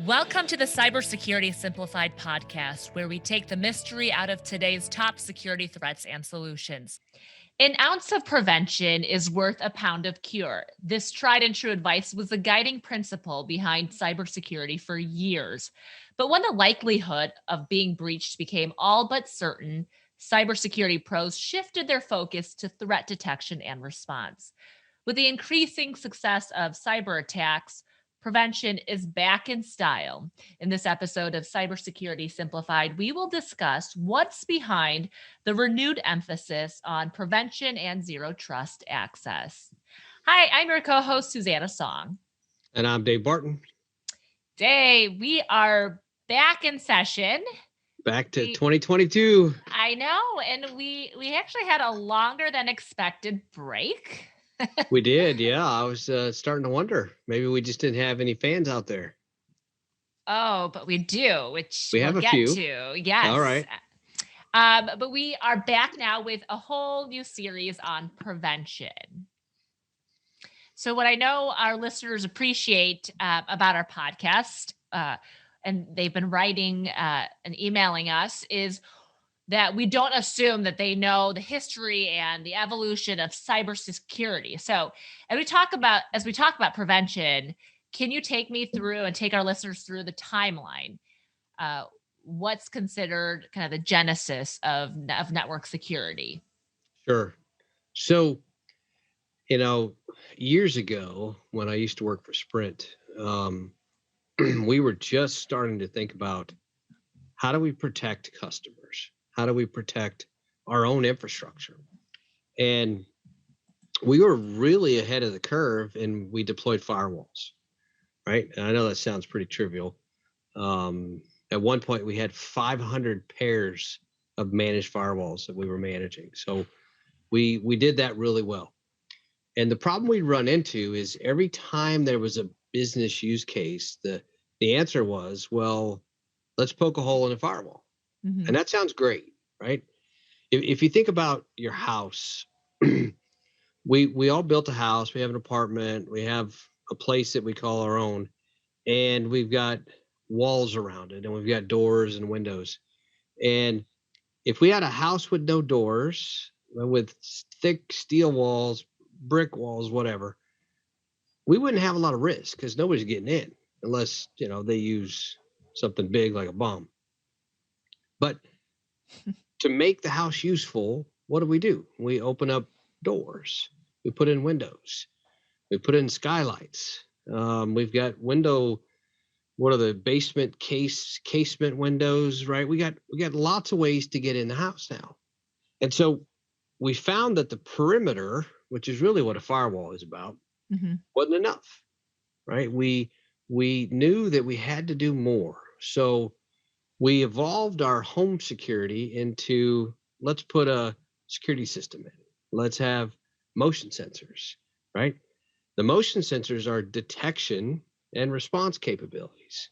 Welcome to the Cybersecurity Simplified podcast, where we take the mystery out of today's top security threats and solutions. An ounce of prevention is worth a pound of cure. This tried and true advice was the guiding principle behind cybersecurity for years. But when the likelihood of being breached became all but certain, cybersecurity pros shifted their focus to threat detection and response. With the increasing success of cyber attacks, prevention is back in style. In this episode of Cybersecurity Simplified, we will discuss what's behind the renewed emphasis on prevention and zero trust access. Hi, I'm your co host, Susanna Song. And I'm Dave Barton. Dave, we are back in session. Back to 2022. I know. And we actually had a longer than expected break. We did, yeah. I was starting to wonder. Maybe we just didn't have any fans out there. Oh, but we do, which we have we'll a few. To. Yes. All right. But we are back now with a whole new series on prevention. So what I know our listeners appreciate about our podcast, and they've been writing and emailing us, is that we don't assume that they know the history and the evolution of cybersecurity. So as we talk about prevention, can you take me through and take our listeners through the timeline? What's considered kind of the genesis of network security? Sure. So, years ago when I used to work for Sprint, we were just starting to think about how do we protect customers? How do we protect our own infrastructure? And we were really ahead of the curve, and we deployed firewalls, right? And I know that sounds pretty trivial. At one point, we had 500 pairs of managed firewalls that we were managing. So we did that really well. And the problem we run into is every time there was a business use case, the answer was, well, let's poke a hole in the firewall. Mm-hmm. And that sounds great, right? If you think about your house, we all built a house, we have an apartment, we have a place that we call our own, and we've got walls around it, and we've got doors and windows. And if we had a house with no doors, with thick steel walls, brick walls, whatever, we wouldn't have a lot of risk because nobody's getting in unless, they use something big like a bomb. But to make the house useful, what do? We open up doors. We put in windows. We put in skylights. We've got what are the basement casement windows, right? We got lots of ways to get in the house now. And so we found that the perimeter, which is really what a firewall is about, mm-hmm. wasn't enough, right? We knew that we had to do more. So we evolved our home security into, let's put a security system in. Let's have motion sensors, right? The motion sensors are detection and response capabilities.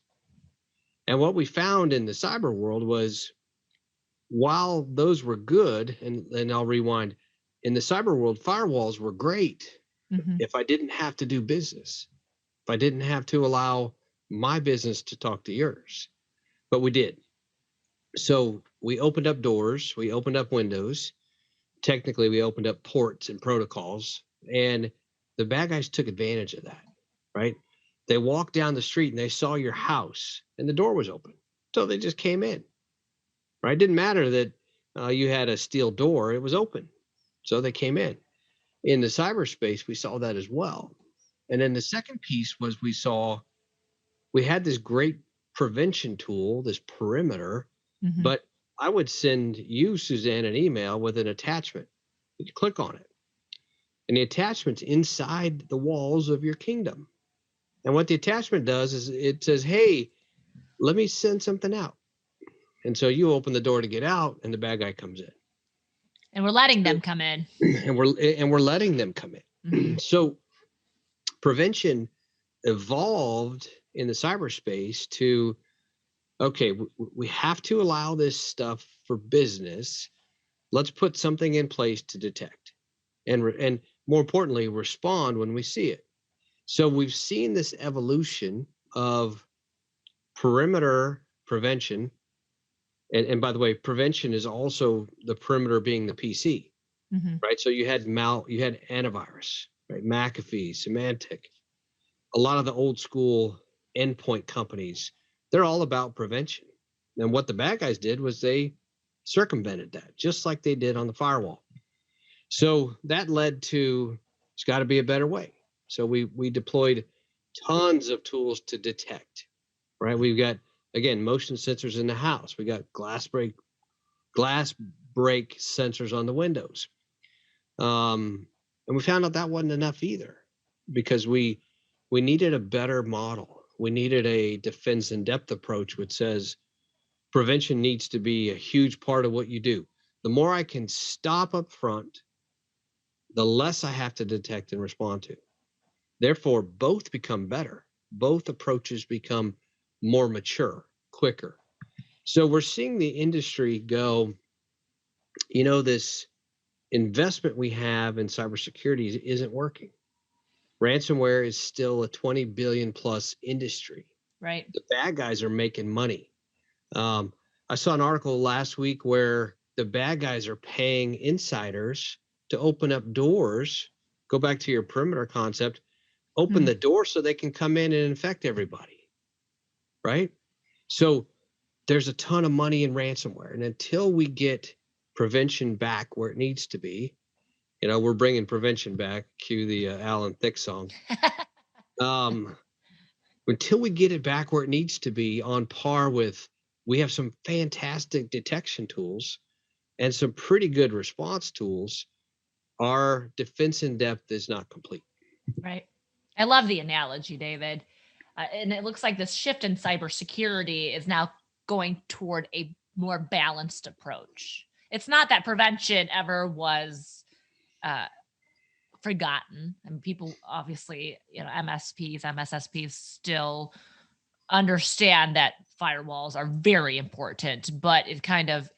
And what we found in the cyber world was, while those were good, and I'll rewind, in the cyber world, firewalls were great mm-hmm. if I didn't have to do business, if I didn't have to allow my business to talk to yours. But we did. So we opened up doors, we opened up windows. Technically, we opened up ports and protocols, and the bad guys took advantage of that, right? They walked down the street and they saw your house and the door was open. So they just came in, right? It didn't matter that you had a steel door, it was open. So they came in. In the cyberspace, we saw that as well. And then the second piece was we had this great prevention tool, this perimeter, mm-hmm. but I would send you, Suzanne, an email with an attachment. You could click on it. And the attachment's inside the walls of your kingdom. And what the attachment does is it says, hey, let me send something out. And so you open the door to get out, and the bad guy comes in. And we're letting them come in. And we're letting them come in. Mm-hmm. So prevention evolved in the cyberspace to, okay, we have to allow this stuff for business. Let's put something in place to detect and more importantly, respond when we see it. So we've seen this evolution of perimeter prevention. And by the way, prevention is also the perimeter being the PC, Mhm. right? So you had antivirus, right? McAfee, Symantec, a lot of the old school endpoint companies, they're all about prevention. And what the bad guys did was they circumvented that, just like they did on the firewall. So that led to, it's got to be a better way. So we deployed tons of tools to detect, right? We've got, again, motion sensors in the house. We got glass break sensors on the windows. And we found out that wasn't enough either, because we needed a better model. We needed a defense in depth approach, which says prevention needs to be a huge part of what you do. The more I can stop up front, the less I have to detect and respond to. Therefore, both become better. Both approaches become more mature, quicker. So we're seeing the industry go, this investment we have in cybersecurity isn't working. Ransomware is still a 20 billion plus industry. Right. The bad guys are making money. Um, I saw an article last week where the bad guys are paying insiders to open up doors. Go back to your perimeter concept, open Hmm. the door so they can come in and infect everybody, right? So there's a ton of money in ransomware. And until we get prevention back where it needs to be, we're bringing prevention back, cue the Alan Thicke song. Um, until we get it back where it needs to be, on par with, we have some fantastic detection tools and some pretty good response tools, our defense in depth is not complete. Right. I love the analogy, David. And it looks like this shift in cybersecurity is now going toward a more balanced approach. It's not that prevention ever was uh, forgotten. I mean, people obviously, MSPs, MSSPs still understand that firewalls are very important, but it kind of,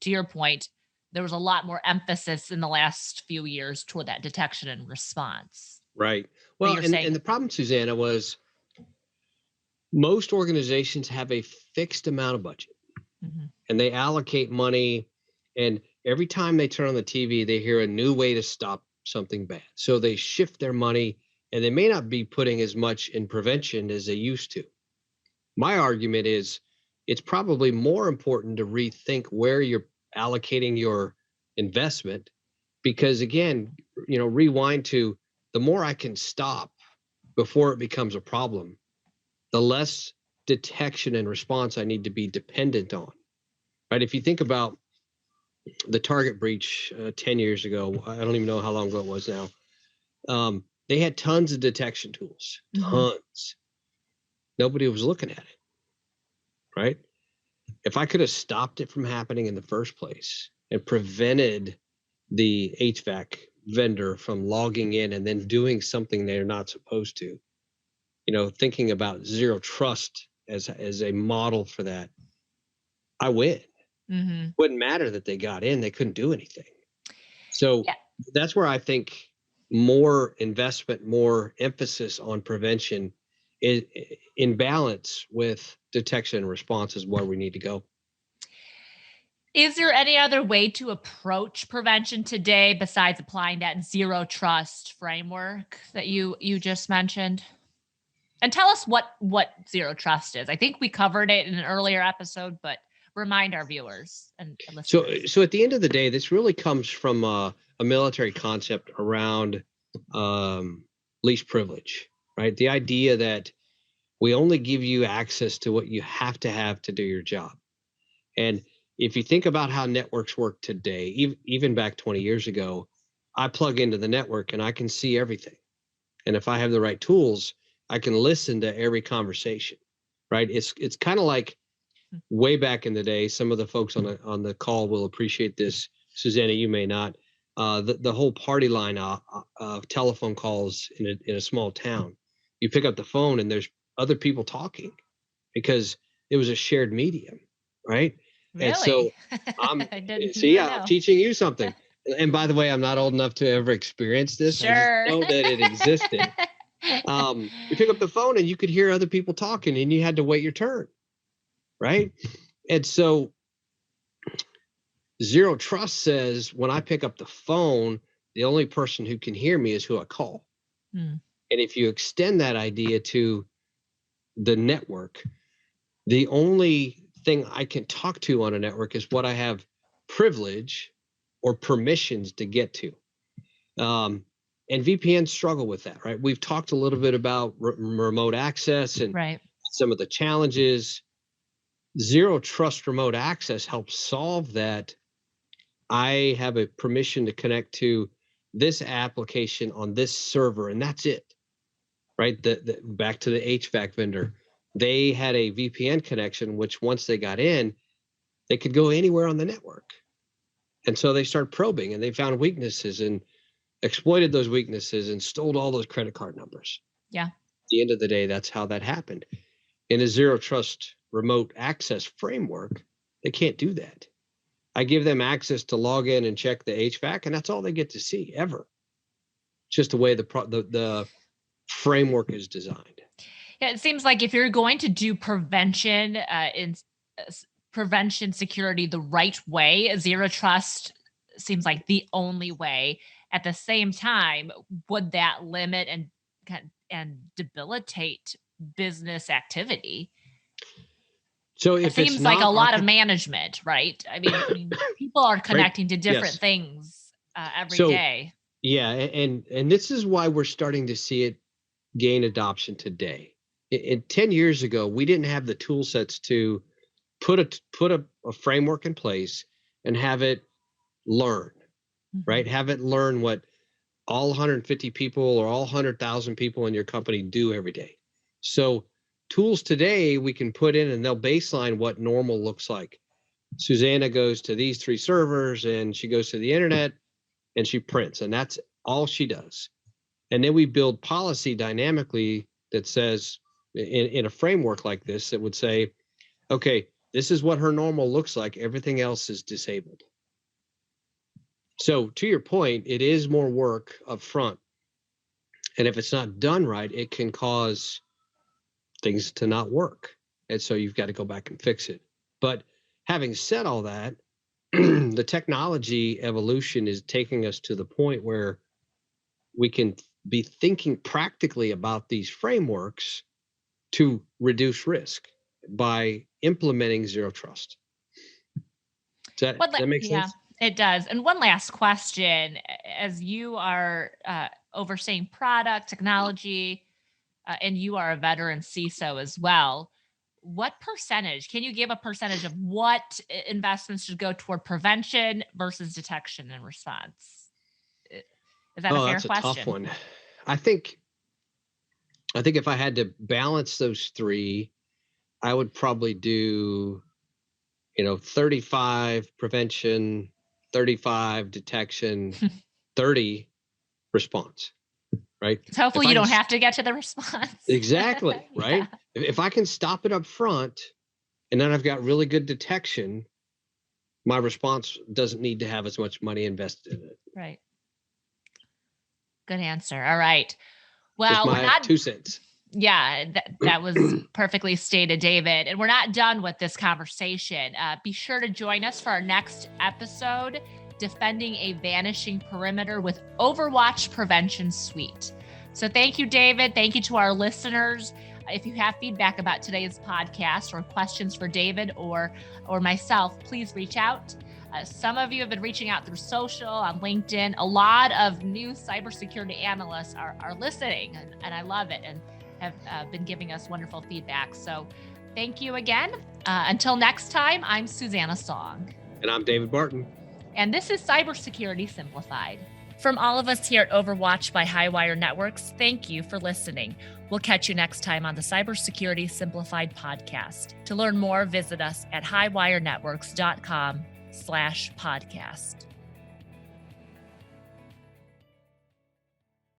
to your point, there was a lot more emphasis in the last few years toward that detection and response. Right. But Well, you're and saying, the problem, Susanna, was most organizations have a fixed amount of budget mhm, and they allocate money. And every time they turn on the TV, they hear a new way to stop something bad. So they shift their money, and they may not be putting as much in prevention as they used to. My argument is it's probably more important to rethink where you're allocating your investment, because again, rewind to, the more I can stop before it becomes a problem, the less detection and response I need to be dependent on. Right? If you think about the Target breach 10 years ago, I don't even know how long ago it was now. They had tons of detection tools, mhm. tons. Nobody was looking at it, right? If I could have stopped it from happening in the first place and prevented the HVAC vendor from logging in and then doing something they're not supposed to, thinking about zero trust as a model for that, I win. Mhm. Wouldn't matter that they got in, they couldn't do anything. So Yeah. that's where I think more investment, more emphasis on prevention is in balance with detection and response is where we need to go. Is there any other way to approach prevention today besides applying that zero trust framework that you just mentioned? And tell us what zero trust is. I think we covered it in an earlier episode, but remind our viewers and So, listeners. so at the end of the day, this really comes from a military concept around um, least privilege, right? The idea that we only give you access to what you have to do your job. And if you think about how networks work today, even back 20 years ago, I plug into the network and I can see everything. And if I have the right tools, I can listen to every conversation, right? It's kind of like way back in the day. Some of the folks on the call will appreciate this. Susanna, you may not. The whole party line of telephone calls in a small town. You pick up the phone and there's other people talking because it was a shared medium, right? And so Really? I'm I did see, not yeah, I'm know. teaching you something. And by the way, I'm not old enough to ever experience this. I just Sure. know that it existed. You pick up the phone and you could hear other people talking and you had to wait your turn, right? And so Zero Trust says when I pick up the phone, the only person who can hear me is who I call. Hmm. And if you extend that idea to the network, the only thing I can talk to on a network is what I have privilege or permissions to get to. And VPNs struggle with that, right? We've talked a little bit about remote access and Right. some of the challenges. Zero Trust remote access helps solve that. I have a permission to connect to this application on this server, and that's it, right? Back to the HVAC vendor. They had a VPN connection, which once they got in, they could go anywhere on the network. And so they started probing and they found weaknesses and exploited those weaknesses and stole all those credit card numbers. Yeah. At the end of the day, that's how that happened. In a Zero Trust remote access framework, they can't do that. I give them access to log in and check the HVAC, and that's all they get to see ever. Just the way the framework is designed. Yeah, it seems like if you're going to do prevention prevention security the right way, Zero Trust seems like the only way. At the same time, would that limit and debilitate business activity? So It if it's seems like a not lot of management, right? I mean, people are right, connecting to different yes. things every So day. yeah, and this is why we're starting to see it gain adoption today. 10 years ago, we didn't have the tool sets to put a framework in place and have it learn, Mhm. right? Have it learn what all 150 people or all 100,000 people in your company do every day. So tools today we can put in and they'll baseline what normal looks like. Susanna goes to these 3 servers and she goes to the internet and she prints, and that's all she does. And then we build policy dynamically that says in a framework like this that would say, okay, this is what her normal looks like. Everything else is disabled. So to your point, it is more work up front. And if it's not done right, it can cause things to not work. And so you've got to go back and fix it. But having said all that, the technology evolution is taking us to the point where we can be thinking practically about these frameworks to reduce risk by implementing Zero Trust. Does that make Yeah, sense? it does. And one last question: as you are overseeing product technology, and you are a veteran CISO as well, what percentage? Can you give a percentage of what investments should go toward prevention versus detection and response? I- Is that a Oh, fair that's a tough question? one. I think I think if I had to balance those 3, I would probably do, 35 prevention, 35 detection, 30 response, right? So If hopefully I you can don't have to get to the response. exactly, Yeah. right? If I can stop it up front and then I've got really good detection, my response doesn't need to have as much money invested in it. Right. Good answer. All right. Just Well, we're my not 2 cents. Yeah, that was perfectly stated, David. And we're not done with this conversation. Be sure to join us for our next episode, Defending a Vanishing Perimeter with Overwatch Prevention Suite. So thank you, David. Thank you to our listeners. If you have feedback about today's podcast or questions for David or myself, please reach out. Some of you have been reaching out through social, on LinkedIn. A lot of new cybersecurity analysts are listening, and I love it. And have been giving us wonderful feedback. So thank you again. Until next time, I'm Susanna Song. And I'm David Barton. And this is Cybersecurity Simplified. From all of us here at Overwatch by Highwire Networks, thank you for listening. We'll catch you next time on the Cybersecurity Simplified podcast. To learn more, visit us at highwirenetworks.com/podcast.